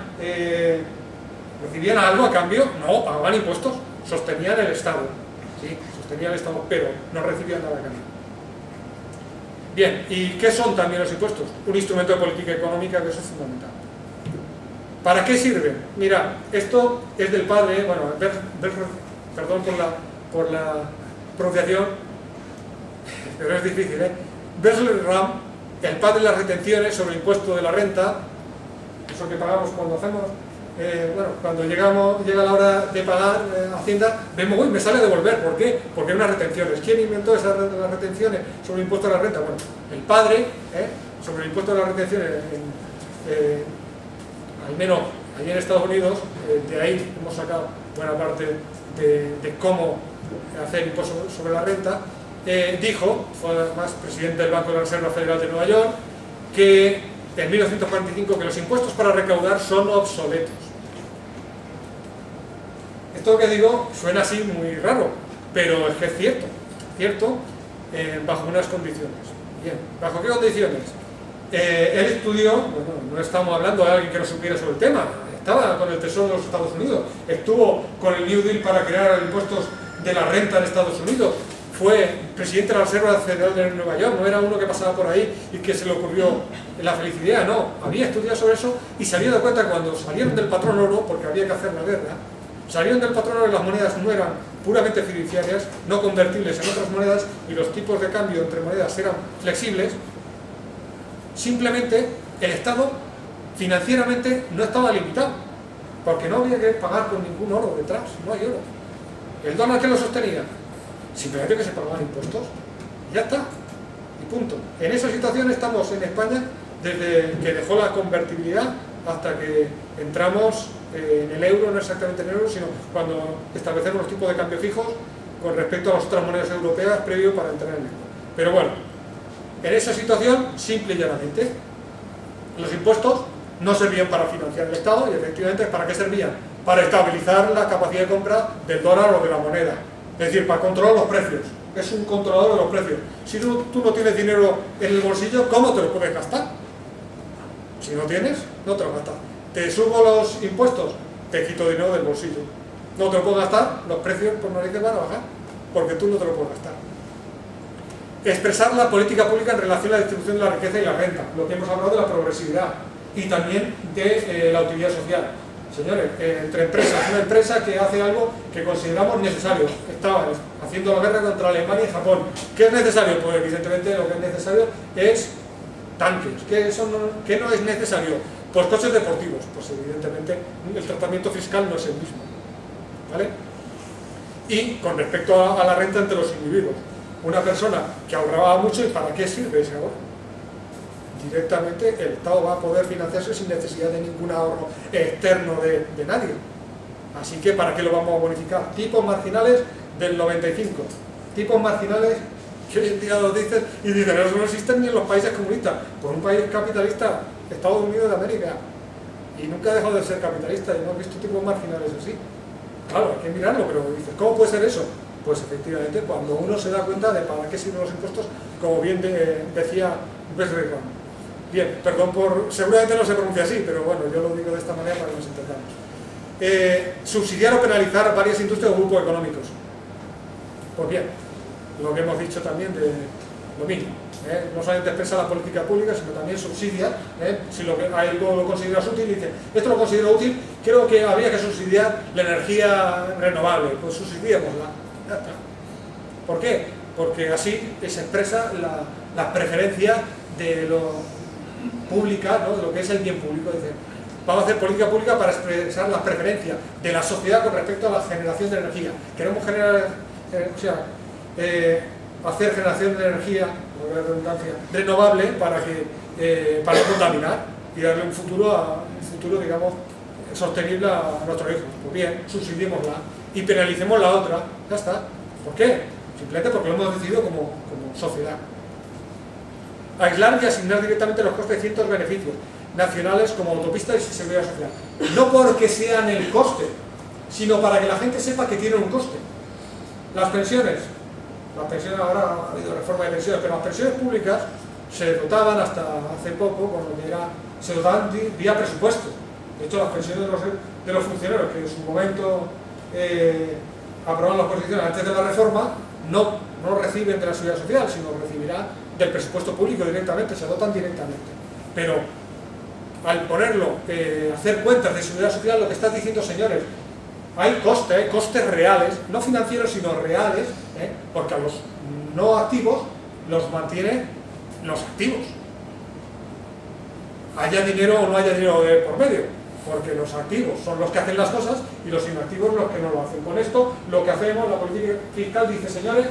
algo a cambio? No, pagaban impuestos, sostenían el Estado. Sí, sostenía el Estado, pero no recibían nada a cambio. Bien, ¿y qué son también los impuestos? Un instrumento de política económica, que eso es fundamental. ¿Para qué sirven? Mira, esto es del padre, perdón por la pronunciación, pero es difícil, Berleram, el padre de las retenciones sobre el impuesto de la renta, eso que pagamos cuando hacemos... cuando llega la hora de pagar Hacienda, vemos, uy, me sale a devolver. ¿Por qué? Porque hay unas retenciones. ¿Quién inventó las retenciones sobre el impuesto a la renta? Bueno, el padre, sobre el impuesto a las retenciones, al menos allí en Estados Unidos, de ahí hemos sacado buena parte de cómo hacer impuesto sobre la renta, dijo, fue además presidente del Banco de la Reserva Federal de Nueva York, que en 1945 que los impuestos para recaudar son obsoletos. Esto que digo suena así muy raro, pero es que es cierto, bajo unas condiciones. Bien, ¿bajo qué condiciones? Él estudió, bueno, no estamos hablando de alguien que no supiera sobre el tema, estaba con el Tesoro de los Estados Unidos, estuvo con el New Deal para crear impuestos de la renta en Estados Unidos, fue presidente de la Reserva Federal de Nueva York, no era uno que pasaba por ahí y que se le ocurrió la felicidad, no, había estudiado sobre eso y se había dado cuenta cuando salieron del patrón oro, porque había que hacer la guerra, salieron del patrón oro y las monedas no eran puramente fiduciarias, no convertibles en otras monedas, y los tipos de cambio entre monedas eran flexibles, simplemente el Estado financieramente no estaba limitado, porque no había que pagar con ningún oro detrás, no hay oro. ¿El dólar qué lo sostenía? Simplemente que se pagaban impuestos, y ya está, y punto. En esa situación estamos en España desde que dejó la convertibilidad hasta que entramos en el euro, no exactamente en el euro, sino cuando establecemos los tipos de cambio fijos con respecto a las otras monedas europeas previo para entrar en el euro. Pero bueno, en esa situación, simple y llanamente, los impuestos no servían para financiar el Estado, y efectivamente, ¿para qué servían? Para estabilizar la capacidad de compra del dólar o de la moneda, es decir, para controlar los precios. Es un controlador de los precios. Si tú no tienes dinero en el bolsillo, ¿cómo te lo puedes gastar? Si no tienes, no te lo gastas. Te subo los impuestos, te quito dinero del bolsillo. No te lo puedo gastar, los precios por narices van a bajar, porque tú no te lo puedes gastar. Expresar la política pública en relación a la distribución de la riqueza y la renta, lo que hemos hablado de la progresividad y también de la utilidad social. Señores, entre empresas, una empresa que hace algo que consideramos necesario, estaba haciendo la guerra contra Alemania y Japón. ¿Qué es necesario? Pues evidentemente lo que es necesario es tanques. ¿Qué no es necesario? Pues coches deportivos. Pues evidentemente el tratamiento fiscal no es el mismo, ¿vale? Y con respecto a la renta entre los individuos, una persona que ahorraba mucho, ¿y para qué sirve ese ahorro? Directamente el Estado va a poder financiarse sin necesidad de ningún ahorro externo de nadie. Así que ¿para qué lo vamos a bonificar? Tipos marginales del 95. Tipos marginales que hoy en día lo dicen y dicen, eso no existen ni en los países comunistas. Por un país capitalista, Estados Unidos de América, y nunca ha dejado de ser capitalista, y no he visto tipos marginales así. Claro, hay que mirarlo, pero dices, ¿cómo puede ser eso? Pues efectivamente, cuando uno se da cuenta de para qué sirven los impuestos, como bien decía Besserer. Bien, perdón por... seguramente no se pronuncia así, pero bueno, yo lo digo de esta manera para que nos entendamos. Subsidiar o penalizar varias industrias o grupos económicos. Pues bien, lo que hemos dicho también de lo mismo. No solamente expresa la política pública, sino también subsidia. Si algo lo consideras útil, dice, esto lo considero útil, creo que habría que subsidiar la energía renovable. Pues subsidiémosla. Ya está. ¿Por qué? Porque así se expresa la preferencia de lo pública, ¿no? De lo que es el bien público. Dice, vamos a hacer política pública para expresar las preferencias de la sociedad con respecto a la generación de energía. Queremos generar, hacer generación de energía, por la redundancia, renovable para no contaminar y darle un futuro, digamos, sostenible a nuestros hijos. Pues bien, subsidiémosla y penalicemos la otra. Ya está. ¿Por qué? Simplemente porque lo hemos decidido como sociedad. Aislar y asignar directamente los costes de ciertos beneficios nacionales como autopistas y seguridad social. No porque sean el coste, sino para que la gente sepa que tienen un coste. Las pensiones ahora ha habido reforma de pensiones, pero las pensiones públicas se dotaban hasta hace poco, se dotaban vía presupuesto. De hecho, las pensiones de los funcionarios que en su momento aprobaron las constituciones antes de la reforma, no reciben de la seguridad social, sino recibirán del presupuesto público directamente, se dotan directamente. Pero al ponerlo, hacer cuentas de seguridad social, lo que estás diciendo, señores, hay costes reales, no financieros sino reales, porque a los no activos los mantienen los activos. Haya dinero o no haya dinero de por medio, porque los activos son los que hacen las cosas y los inactivos los que no lo hacen. Con esto, lo que hacemos, la política fiscal dice, señores,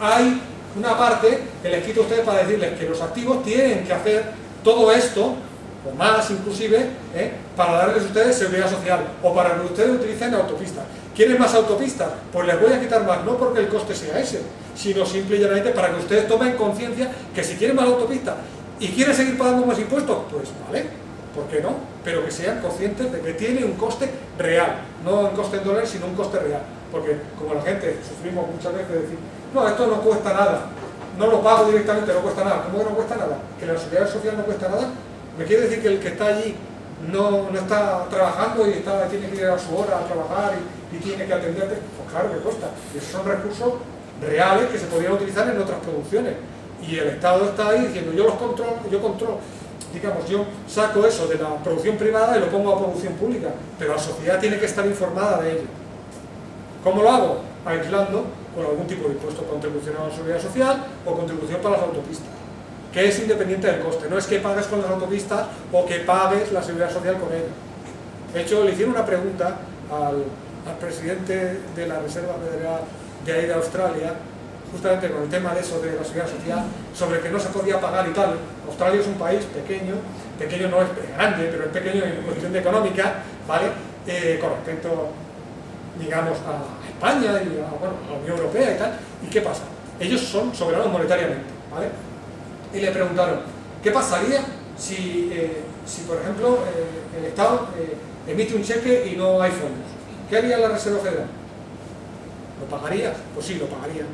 hay una parte que les quito a ustedes para decirles que los activos tienen que hacer todo esto, o más inclusive, para darles a ustedes seguridad social, o para que ustedes utilicen autopistas. ¿Quieren más autopistas? Pues les voy a quitar más, no porque el coste sea ese, sino simple y llanamente para que ustedes tomen conciencia que si quieren más autopistas y quieren seguir pagando más impuestos, pues vale, ¿por qué no? Pero que sean conscientes de que tiene un coste real, no un coste en dólares, sino un coste real. Porque como la gente sufrimos muchas veces de decir, no, esto no cuesta nada, no lo pago directamente, no cuesta nada. ¿Cómo que no cuesta nada? ¿Que la seguridad social no cuesta nada? ¿Me quiere decir que el que está allí no está trabajando y tiene que ir a su hora a trabajar y tiene que atenderte? Pues claro que cuesta. Y esos son recursos reales que se podrían utilizar en otras producciones. Y el Estado está ahí diciendo, yo controlo, digamos, yo saco eso de la producción privada y lo pongo a producción pública, pero la sociedad tiene que estar informada de ello. ¿Cómo lo hago? aislando con algún tipo de impuesto, contribución a la seguridad social o contribución para las autopistas, que es independiente del coste, no es que pagues con las autopistas o que pagues la seguridad social con ella. De hecho, le hicieron una pregunta al presidente de la Reserva Federal de ahí de Australia, justamente con el tema de eso de la seguridad social, sobre que no se podía pagar y tal. Australia es un país pequeño, pequeño no es grande, pero es pequeño en cuestión de económica, ¿vale? Con respecto, digamos, a España y a la Unión Europea y tal. ¿Y qué pasa? Ellos son soberanos monetariamente, ¿vale? Y le preguntaron, ¿qué pasaría si por ejemplo, el Estado emite un cheque y no hay fondos? ¿Qué haría la Reserva Federal? ¿Lo pagaría? Pues sí, lo pagaría.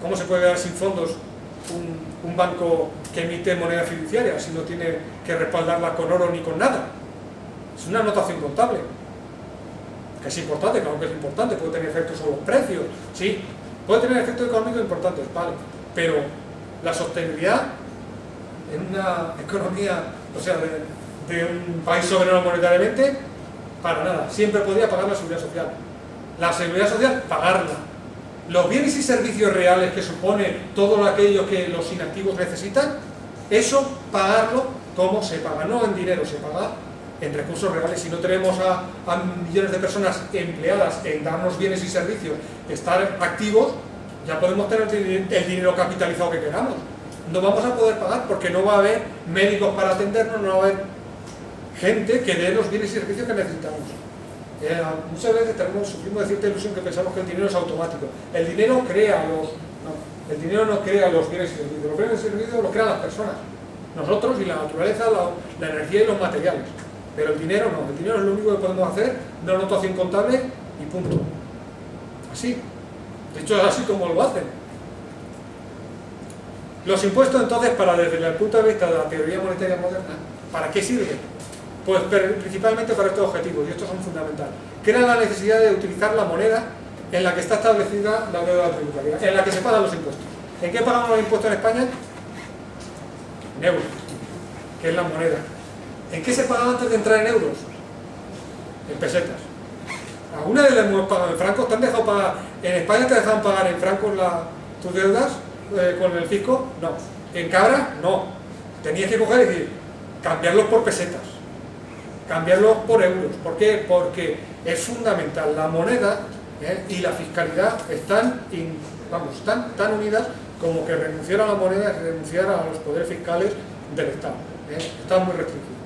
¿Cómo se puede dar sin fondos un banco que emite moneda fiduciaria si no tiene que respaldarla con oro ni con nada? Es una anotación contable, que es importante, claro que es importante, puede tener efectos sobre los precios, sí, puede tener efectos económicos importantes, vale, pero la sostenibilidad en una economía, o sea, de un país soberano monetariamente, para nada, siempre podría pagar la seguridad social. La seguridad social, pagarla. Los bienes y servicios reales que supone todo aquello que los inactivos necesitan, eso pagarlo como se paga, no en dinero, se paga en recursos reales. Si no tenemos a millones de personas empleadas en darnos bienes y servicios, estar activos, ya podemos tener el dinero capitalizado que queramos. No vamos a poder pagar porque no va a haber médicos para atendernos, no va a haber gente que dé los bienes y servicios que necesitamos. Muchas veces sufrimos de cierta ilusión que pensamos que el dinero es automático. El dinero crea el dinero no crea los bienes y servicios, los bienes y servicios los crean las personas, nosotros y la naturaleza, la energía y los materiales. Pero el dinero no, el dinero es lo único que podemos hacer, una anotación contable y punto. Así. De hecho es así como lo hacen. Los impuestos entonces, desde el punto de vista de la teoría monetaria moderna, ¿para qué sirven? Pues principalmente para estos objetivos, y estos son fundamentales. Crea la necesidad de utilizar la moneda en la que está establecida la deuda tributaria, en la que se pagan los impuestos. ¿En qué pagamos los impuestos en España? En euros, que es la moneda. ¿En qué se pagaba antes de entrar en euros? En pesetas. ¿Alguna vez le hemos pagado en francos? ¿Te han dejado pagar? ¿En España te dejaban pagar en francos tus deudas con el fisco? No. ¿En cabra? No. Tenías que coger y decir, cambiarlos por pesetas, cambiarlos por euros. ¿Por qué? Porque es fundamental. La moneda y la fiscalidad están tan unidas como que renunciar a la moneda es renunciar a los poderes fiscales del Estado. Están muy restringidos.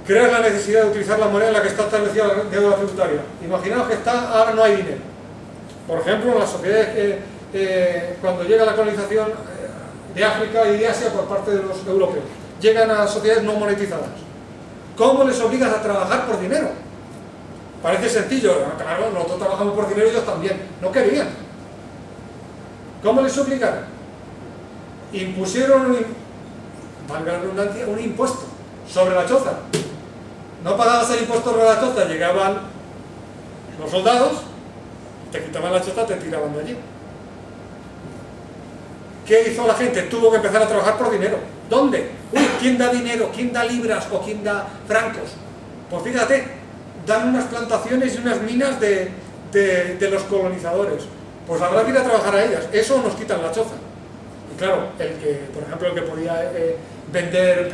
Crear la necesidad de utilizar la moneda en la que está establecida la deuda tributaria. Imaginaos que ahora no hay dinero. Por ejemplo, las sociedades cuando llega la colonización de África y de Asia por parte de los europeos, llegan a sociedades no monetizadas. ¿Cómo les obligas a trabajar por dinero? Parece sencillo, claro, nosotros trabajamos por dinero y ellos también. No querían. ¿Cómo les obligaron? Impusieron, valga la redundancia, un impuesto sobre la choza. No pagabas el impuesto sobre la choza, llegaban los soldados, te quitaban la choza, te tiraban de allí. ¿Qué hizo la gente? Tuvo que empezar a trabajar por dinero. ¿Dónde? ¿Quién da dinero? ¿Quién da libras o quién da francos? Pues fíjate, dan unas plantaciones y unas minas de los colonizadores. Pues habrá que ir a trabajar a ellas. Eso nos quitan la choza. Y claro, por ejemplo, el que podía vender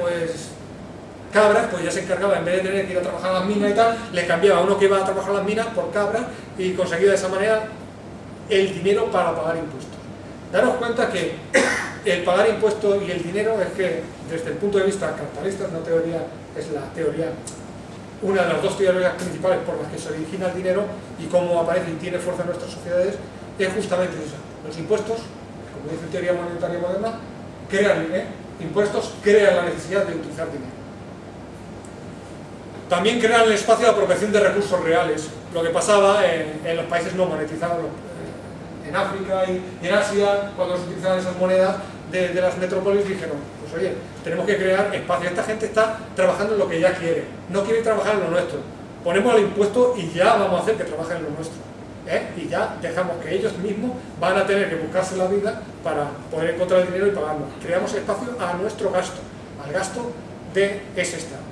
cabras, pues ya se encargaba, en vez de tener que ir a trabajar a las minas y tal, le cambiaba a uno que iba a trabajar a las minas por cabras y conseguía de esa manera el dinero para pagar impuestos. Daros cuenta que el pagar impuestos y el dinero es que, desde el punto de vista capitalista, es la teoría, una de las dos teorías principales por las que se origina el dinero y cómo aparece y tiene fuerza en nuestras sociedades, es justamente esa. Los impuestos, como dice teoría monetaria moderna, impuestos crean la necesidad de utilizar dinero. También crean el espacio de apropiación de recursos reales, lo que pasaba en los países no monetizados, en África y en Asia, cuando se utilizaban esas monedas de las metrópolis, dijeron, pues oye, tenemos que crear espacio. Esta gente está trabajando en lo que ya quiere, no quiere trabajar en lo nuestro. Ponemos el impuesto y ya vamos a hacer que trabajen en lo nuestro. Y ya dejamos que ellos mismos van a tener que buscarse la vida para poder encontrar el dinero y pagarlo. Creamos espacio a nuestro gasto, al gasto de ese Estado.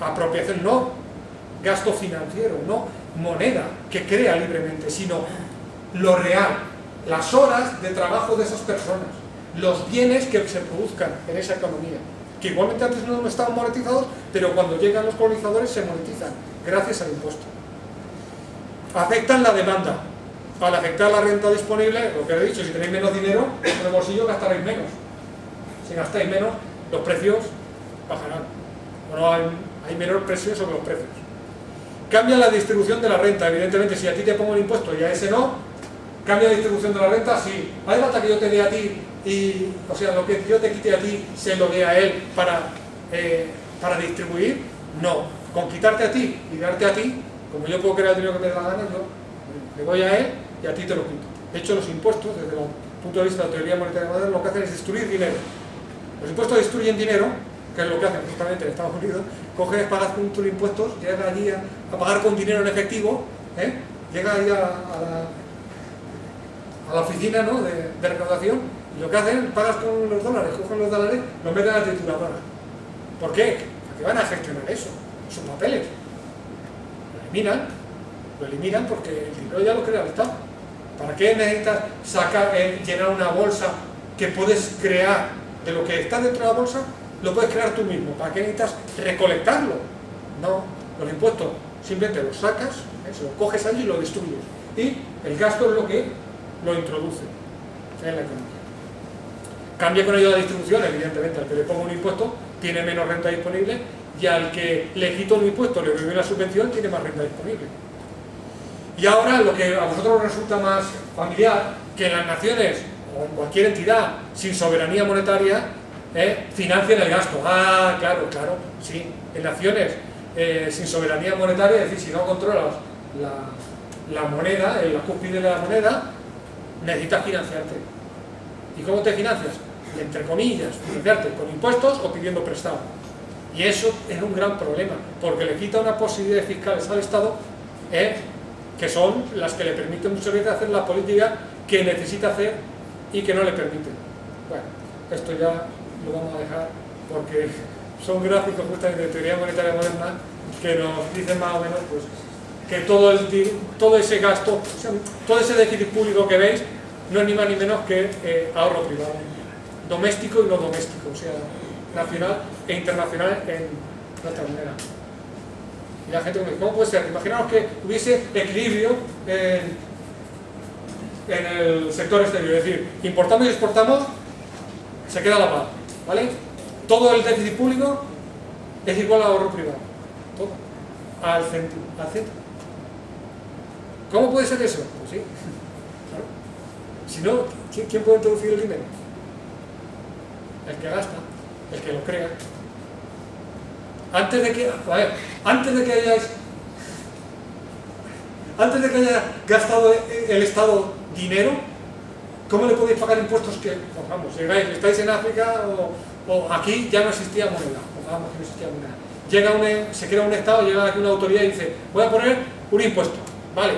Apropiación, no gasto financiero, no moneda que crea libremente, sino lo real, las horas de trabajo de esas personas, los bienes que se produzcan en esa economía, que igualmente antes no estaban monetizados, pero cuando llegan los colonizadores se monetizan gracias al impuesto. Afectan la demanda. Al afectar la renta disponible, lo que he dicho, si tenéis menos dinero en el bolsillo gastaréis menos. Si gastáis menos, los precios bajarán. Bueno, hay menor presión sobre los precios. Cambia la distribución de la renta. Evidentemente, si a ti te pongo el impuesto y a ese no, cambia la distribución de la renta, sí. ¿Hace falta que yo te dé a ti y, o sea, lo que yo te quite a ti se lo dé a él para distribuir? No. Con quitarte a ti y darte a ti, como yo puedo crear el dinero que me dé la gana, yo le doy a él y a ti te lo quito. De hecho, los impuestos, desde el punto de vista de la teoría monetaria moderna, lo que hacen es destruir dinero. Los impuestos destruyen dinero, que es lo que hacen justamente en Estados Unidos. Coges, pagas con tus impuestos, llega allí a pagar con dinero en efectivo, llega ahí a la oficina, ¿no?, de recaudación, y lo que hacen, pagas con los dólares, cogen los dólares, los meten a la trituradora. ¿Por qué? Porque van a gestionar eso, sus papeles. Lo eliminan porque el dinero ya lo crea el Estado. ¿Para qué necesitas llenar una bolsa que puedes crear de lo que está dentro de la bolsa? Lo puedes crear tú mismo. ¿Para qué necesitas recolectarlo? No, los impuestos simplemente los sacas, se los coges allí y lo destruyes. Y el gasto es lo que lo introduce en la economía. Cambia con ello la distribución, evidentemente. Al que le pongo un impuesto tiene menos renta disponible, y al que le quito un impuesto, le doy una subvención, tiene más renta disponible. Y ahora lo que a vosotros os resulta más familiar, que en las naciones o en cualquier entidad sin soberanía monetaria financian el gasto. Ah, claro, sí. En naciones sin soberanía monetaria, es decir, si no controlas la moneda, la cúspide de la moneda, necesitas financiarte. ¿Y cómo te financias? Entre comillas, financiarte con impuestos o pidiendo prestado. Y eso es un gran problema, porque le quita unas posibilidades fiscales al Estado que son las que le permiten muchas veces hacer la política que necesita hacer y que no le permiten. Bueno, esto ya lo vamos a dejar porque son gráficos justamente de teoría monetaria moderna que nos dicen más o menos pues, que todo ese gasto, o sea, todo ese déficit público que veis no es ni más ni menos que ahorro privado, doméstico y no doméstico, o sea, nacional e internacional en nuestra moneda. Y la gente me dice, ¿cómo puede ser? Imaginaos que hubiese equilibrio en el sector exterior, es decir, importamos y exportamos, se queda la paz, ¿vale? Todo el déficit público es igual al ahorro privado, todo, al centro. ¿Cómo puede ser eso? Pues sí, claro. Si no, ¿quién puede introducir el dinero? El que gasta, el que lo crea. Antes de que haya gastado el Estado dinero, ¿cómo le podéis pagar impuestos que, pues vamos, llegáis, estáis en África o aquí ya no existía moneda, pues vamos, que no existía moneda. Se crea un Estado, llega aquí una autoridad y dice, voy a poner un impuesto, vale,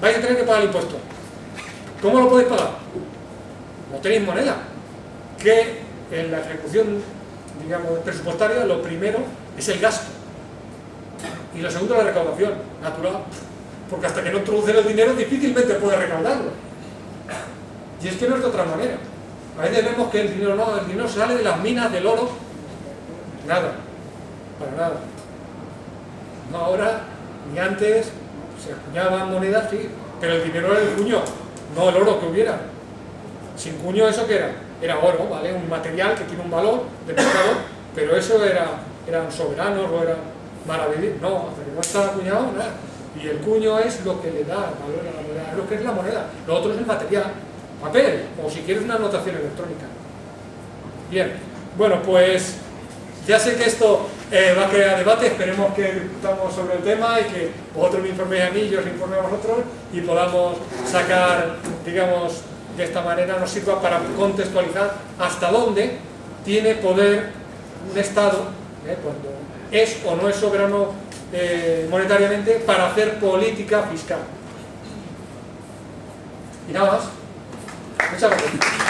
vais a tener que pagar el impuesto. ¿Cómo lo podéis pagar? No tenéis moneda. Que en la ejecución, digamos, presupuestaria, lo primero es el gasto y lo segundo la recaudación, natural, porque hasta que no introducen el dinero difícilmente puede recaudarlo. Y es que no es de otra manera. A veces vemos que el dinero sale de las minas del oro, nada, para nada. No ahora, ni antes, se acuñaban monedas, sí, pero el dinero era el cuño, no el oro que hubiera. Sin cuño, ¿eso qué era? Era oro, ¿vale? Un material que tiene un valor de mercado, pero eso eran soberanos o eran maravillosos. No, hasta que no está acuñado, nada. Y el cuño es lo que le da valor a la moneda, es lo que es la moneda. Lo otro es el material, papel, o si quieres una anotación electrónica. Bien, bueno, pues ya sé que esto va a crear debate, esperemos que discutamos sobre el tema y que vosotros me informéis a mí, yo os informe a vosotros y podamos sacar, digamos, de esta manera nos sirva para contextualizar hasta dónde tiene poder un Estado, cuando es o no es soberano monetariamente, para hacer política fiscal. Y nada más. Muchas gracias.